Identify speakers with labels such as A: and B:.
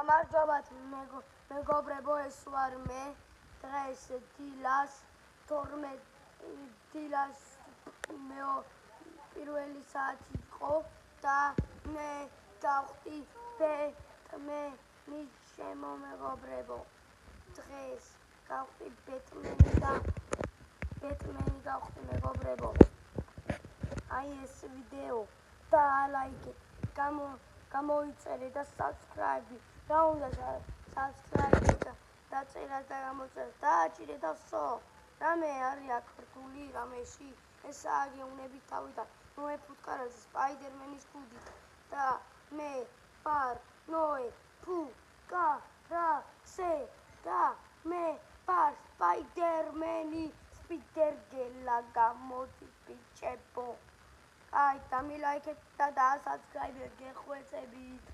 A: გამარჯობათ მეგობრებო, ეს ვარ მე. დღეს დილას 12 პირველი საათი იყო და მე გავხდი ბეტმენი, ჩემო მეგობრებო. დღეს გავხდი ბეტმენი გავხდი მეგობრებო. აი ეს ვიდეო დაალაიქეთ, გამოიწერეთ და subscribe რა უნდა subscribe დაწერათ და გამოწერეთ, დააჭირეთ და ვსო. რამე არის აქ რთული რამეში, ესაა გეუნებით თავიდან ნოე სპაიდერმენის ქუდით და მე ვარ ნოე ფუკარაძე და მე ვარ სპაიდერმენი, სპიდერგელა გამოდი ბიჭებო. აი, დამილაიქეთ და subscribe გეხვეწებით.